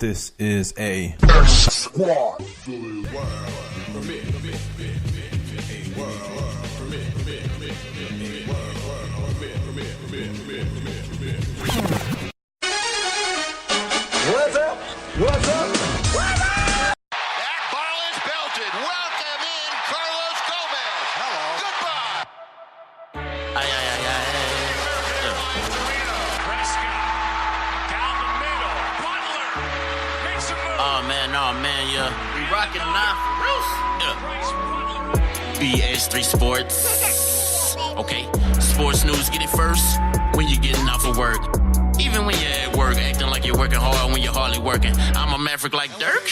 This is a Squad. What's up? What's up? That ball is belted. Welcome in Carlos Gomez. Hello. Goodbye. Ay, ay, ay, ay. Prescott down the middle. Butler makes a move. Oh man, yeah. We rocking now for real. Yeah. BS3 Sports. Okay, sports news, get it first when you're getting off of work. Even when you're at work, acting like you're working hard when you're hardly working. I'm a maverick like Dirk,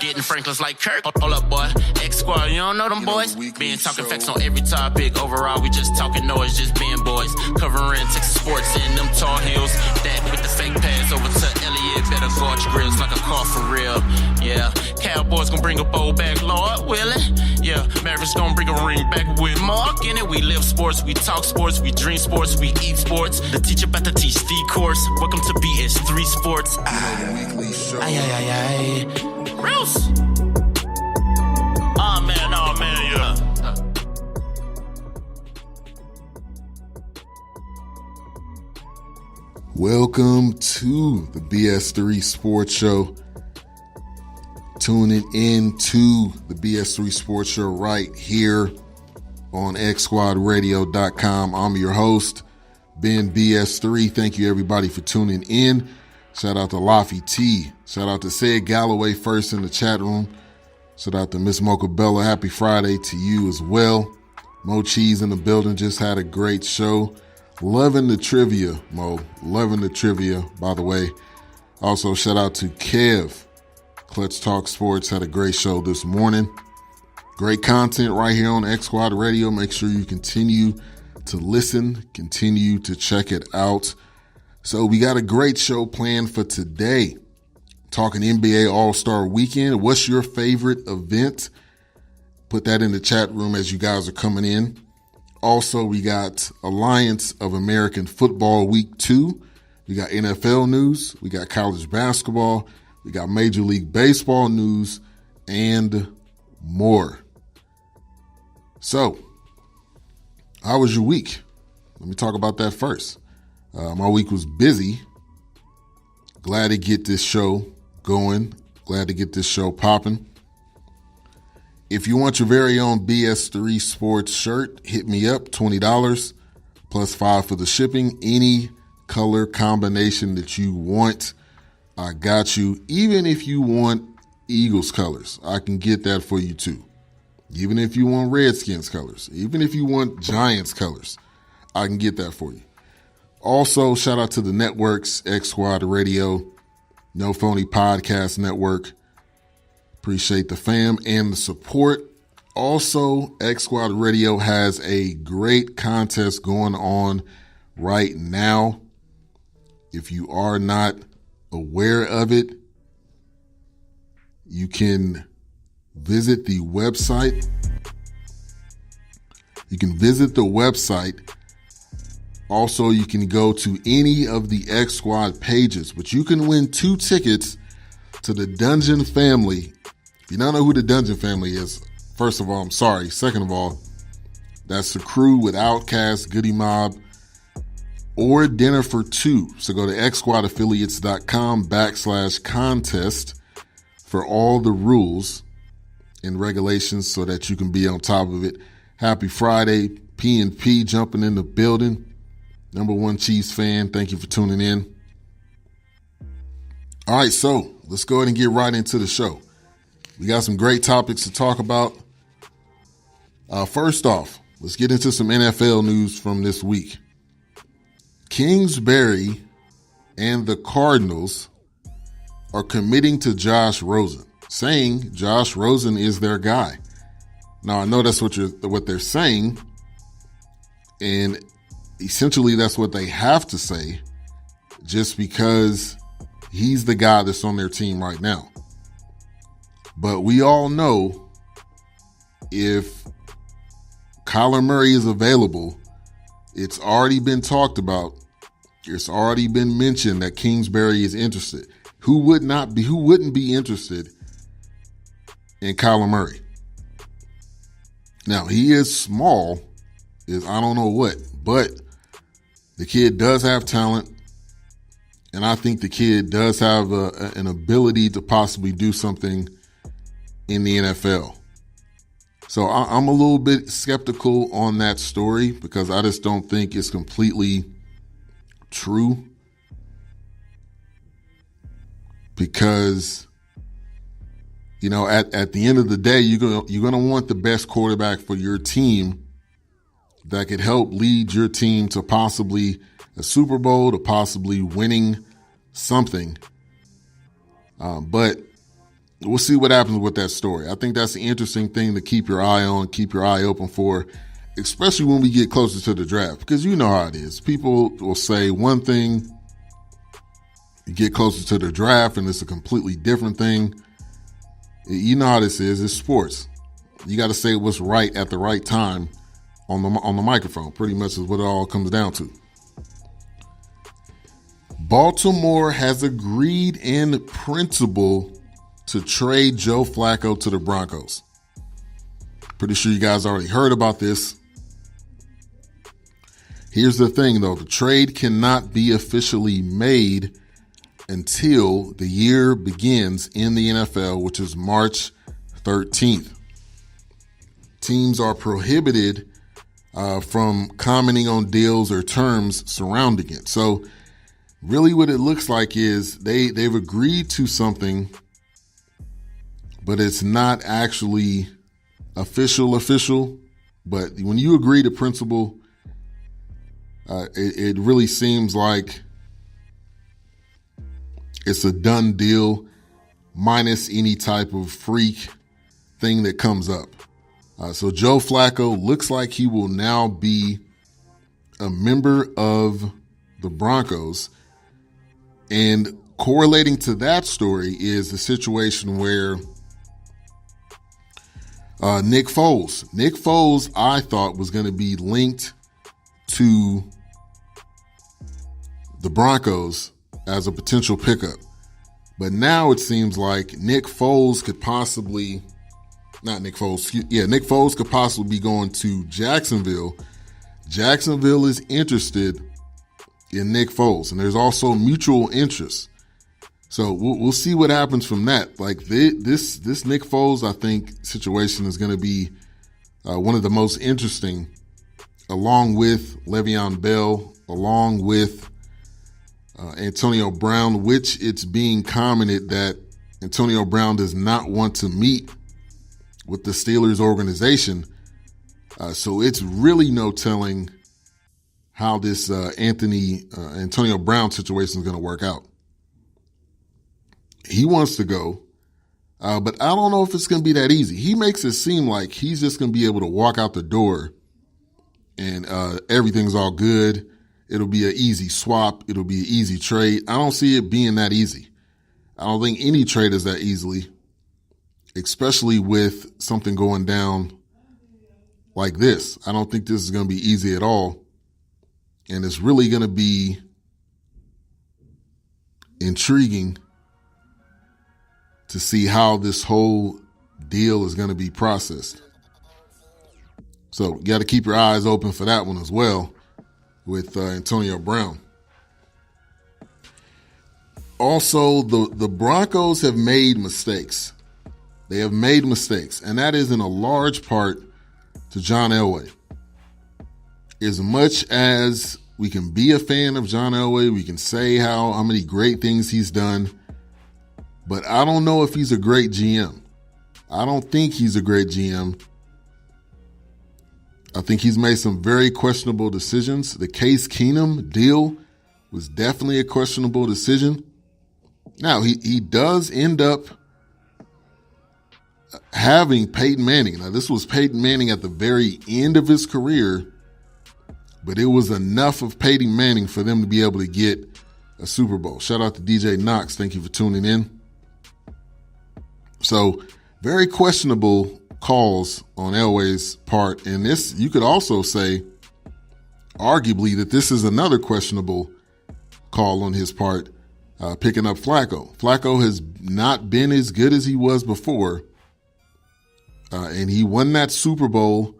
getting Franklin's like Kirk. Hold up, boy. X Squad, you don't know them boys? Being talking facts on every topic. Overall, we just talking noise, just being boys. Covering Texas sports in them tall hills. That with the fake pass over to Elliott. Better guard your grills like a car for real. Yeah, Cowboys gonna bring a bowl back, Lord, will it? Yeah, Mavericks gonna bring a ring back with Mark in it. We live sports, we talk sports, we dream sports, we eat sports. The teacher about to teach the course. Welcome to BS3 Sports. Ay, ay, ay, ay. Gross. Oh man, yeah. Welcome to the BS3 Sports Show. Tuning in to the BS3 Sports Show right here on xsquadradio.com. I'm your host, Ben BS3. Thank you everybody for tuning in. Shout out to Laffy T. Shout out to Sid Galloway first in the chat room. Shout out to Miss Mocha Bella. Happy Friday to you as well. Mo Cheese in the building. Just had a great show. Loving the trivia, Mo. Loving the trivia, by the way. Also, shout out to Kev. Clutch Talk Sports had a great show this morning. Great content right here on X Squad Radio. Make sure you continue to listen, continue to check it out. So we got a great show planned for today. Talking NBA All-Star Weekend. What's your favorite event? Put that in the chat room as you guys are coming in. Also, we got Alliance of American Football Week 2. We got NFL news. We got college basketball. We got Major League Baseball news and more. So, how was your week? Let me talk about that first. My week was busy. Glad to get this show going. Glad to get this show popping. If you want your very own BS3 Sports shirt, hit me up, $20 plus $5 for the shipping. Any color combination that you want, I got you. Even if you want Eagles colors, I can get that for you too. Even if you want Redskins colors, even if you want Giants colors, I can get that for you. Also, shout out to the networks, X Squad Radio, No Phony Podcast Network. Appreciate the fam and the support. Also, X Squad Radio has a great contest going on right now. If you are not aware of it, you can visit the website. Also, you can go to any of the X Squad pages, but you can win 2 tickets to the Dungeon Family. If you don't know who the Dungeon Family is, first of all, I'm sorry. Second of all, that's the crew with Outkast, Goody Mob, or Dinner for Two. So go to xsquadaffiliates.com/contest for all the rules and regulations so that you can be on top of it. Happy Friday. P&P jumping in the building. Number one Chiefs fan. Thank you for tuning in. All right, so let's go ahead and get right into the show. We got some great topics to talk about. First off, let's get into some NFL news from this week. Kingsbury and the Cardinals are committing to Josh Rosen, saying Josh Rosen is their guy. Now, I know that's what they're saying, and essentially that's what they have to say just because he's the guy that's on their team right now. But we all know if Kyler Murray is available, it's already been talked about. It's already been mentioned that Kingsbury is interested. Who wouldn't be interested in Kyler Murray? Now, he is small, is I don't know what, but the kid does have talent, and I think the kid does have an ability to possibly do something in the NFL. So I'm a little bit skeptical on that story because I just don't think it's completely true. Because, you know, at the end of the day, you're gonna want the best quarterback for your team that could help lead your team to possibly a Super Bowl, to possibly winning something. But we'll see what happens with that story. I think that's the interesting thing to keep your eye on, keep your eye open for, especially when we get closer to the draft. Because you know how it is. People will say one thing, you get closer to the draft, and it's a completely different thing. You know how this is. It's sports. You got to say what's right at the right time on the microphone. Pretty much is what it all comes down to. Baltimore has agreed in principle to trade Joe Flacco to the Broncos. Pretty sure you guys already heard about this. Here's the thing, though. The trade cannot be officially made until the year begins in the NFL, which is March 13th. Teams are prohibited from commenting on deals or terms surrounding it. So really what it looks like is they've agreed to something, but it's not actually official. But when you agree to principle, it really seems like it's a done deal, minus any type of freak thing that comes up. So Joe Flacco looks like he will now be a member of the Broncos. And correlating to that story is the situation where Nick Foles, I thought was going to be linked to the Broncos as a potential pickup. But now it seems like Nick Foles could possibly be going to Jacksonville. Jacksonville is interested in Nick Foles, and there's also mutual interest. So we'll see what happens from that. Like this Nick Foles, I think, situation is going to be one of the most interesting, along with Le'Veon Bell, along with Antonio Brown, which it's being commented that Antonio Brown does not want to meet with the Steelers organization. So it's really no telling how this Antonio Brown situation is going to work out. He wants to go, but I don't know if it's going to be that easy. He makes it seem like he's just going to be able to walk out the door and everything's all good. It'll be an easy swap. It'll be an easy trade. I don't see it being that easy. I don't think any trade is that easily, especially with something going down like this. I don't think this is going to be easy at all. And it's really going to be intriguing to see how this whole deal is going to be processed. So you got to keep your eyes open for that one as well with Antonio Brown. Also, the Broncos have made mistakes. They have made mistakes, and that is in a large part to John Elway. As much as we can be a fan of John Elway, we can say how many great things he's done, but I don't know if he's a great GM. I don't think he's a great GM. I think he's made some very questionable decisions. The Case Keenum deal was definitely a questionable decision. Now, he does end up having Peyton Manning. Now, this was Peyton Manning at the very end of his career, but it was enough of Peyton Manning for them to be able to get a Super Bowl. Shout out to DJ Knox. Thank you for tuning in. So, very questionable calls on Elway's part. And this, you could also say, arguably, that this is another questionable call on his part picking up Flacco. Flacco has not been as good as he was before, and he won that Super Bowl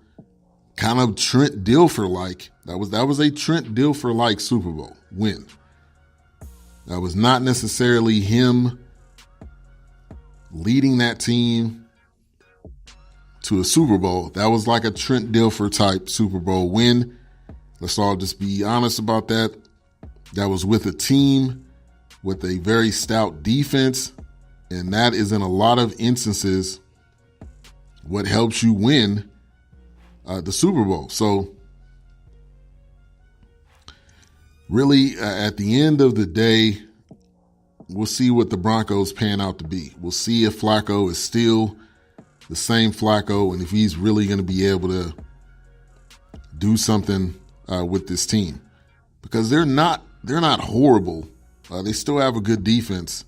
kind of Trent Dilfer-like. That was a Trent Dilfer-like Super Bowl win. That was not necessarily him leading that team to a Super Bowl. That was like a Trent Dilfer type Super Bowl win. Let's all just be honest about that. That was with a team with a very stout defense, and that is in a lot of instances what helps you win the Super Bowl. So really, at the end of the day, we'll see what the Broncos pan out to be. We'll see if Flacco is still the same Flacco and if he's really going to be able to do something with this team, because they're not horrible. They still have a good defense,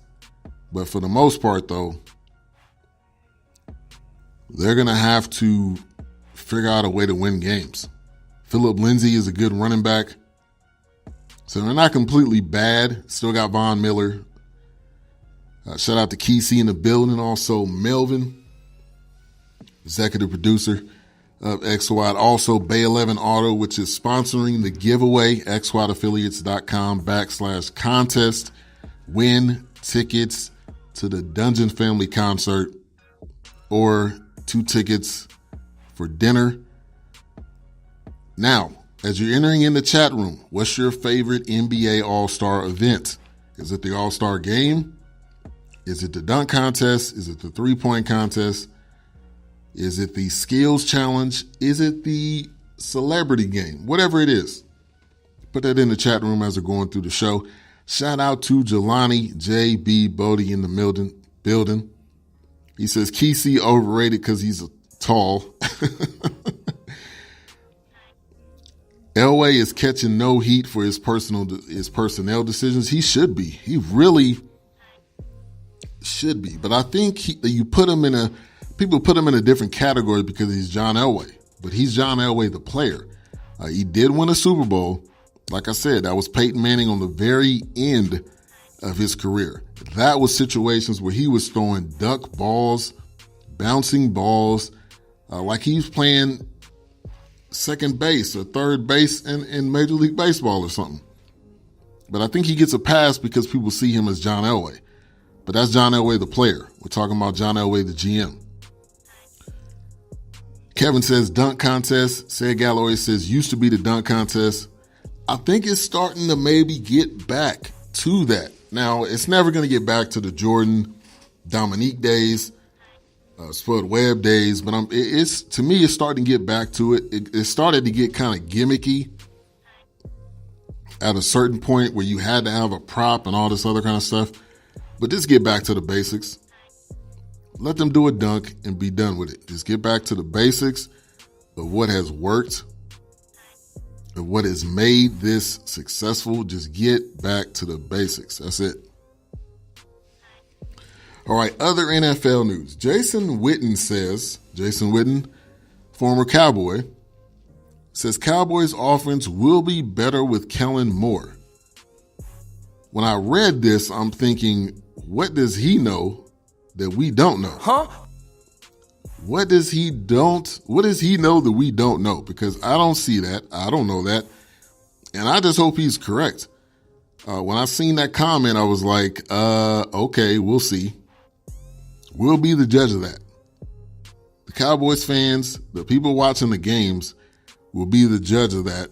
but for the most part, though, they're going to have to figure out a way to win games. Phillip Lindsay is a good running back, so they're not completely bad. Still got Von Miller. Shout out to Kesey in the building. Also, Melvin, executive producer of XWAD. Also, Bay 11 Auto, which is sponsoring the giveaway, xwadaffiliates.com/contest. Win tickets to the Dungeon Family concert or 2 tickets for dinner. Now, as you're entering in the chat room, what's your favorite NBA All-Star event? Is it the All-Star game? Is it the dunk contest? Is it the three-point contest? Is it the skills challenge? Is it the celebrity game? Whatever it is, put that in the chat room as we're going through the show. Shout out to Jelani J.B. Bodie in the building. He says Kesey overrated because he's tall. Elway is catching no heat for his personnel decisions. He should be. He really should be. But I think people put him in a different category because he's John Elway. But he's John Elway, the player. He did win a Super Bowl. Like I said, that was Peyton Manning on the very end of his career. That was situations where he was throwing duck balls, bouncing balls, like he was playing second base or third base in Major League Baseball or something. But I think he gets a pass because people see him as John Elway. But that's John Elway, the player. We're talking about John Elway, the GM. Kevin says dunk contest. Sid Galloway says used to be the dunk contest. I think it's starting to maybe get back to that. Now, it's never going to get back to the Jordan, Dominique days, Spud Webb days, but to me, it's starting to get back to it. It started to get kind of gimmicky at a certain point where you had to have a prop and all this other kind of stuff. But just get back to the basics. Let them do a dunk and be done with it. Just get back to the basics of what has worked, of what has made this successful. Just get back to the basics. That's it. All right, other NFL news. Jason Witten, former Cowboy, says Cowboys offense will be better with Kellen Moore. When I read this, I'm thinking, what does he know that we don't know? What does he know that we don't know? Because I don't see that. I don't know that. And I just hope he's correct. When I seen that comment, I was like, okay, we'll see. We'll be the judge of that. The Cowboys fans, the people watching the games, will be the judge of that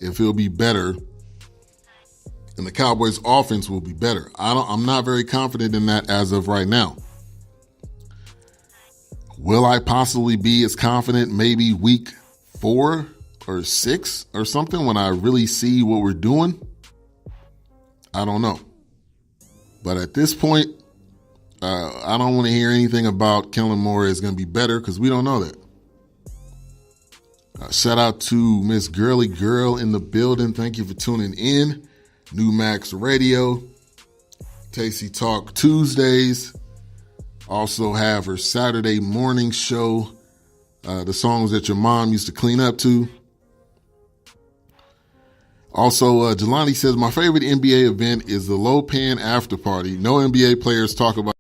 if he'll be better. And the Cowboys offense will be better. I'm not very confident in that as of right now. Will I possibly be as confident maybe week 4 or 6 or something when I really see what we're doing? I don't know. But at this point, I don't want to hear anything about Kellen Moore is going to be better because we don't know that. Shout out to Miss Girly Girl in the building. Thank you for tuning in. New Max Radio, Tasty Talk Tuesdays. Also have her Saturday morning show, the songs that your mom used to clean up to. Also, Jelani says, my favorite NBA event is the low pan after party. No NBA players talk about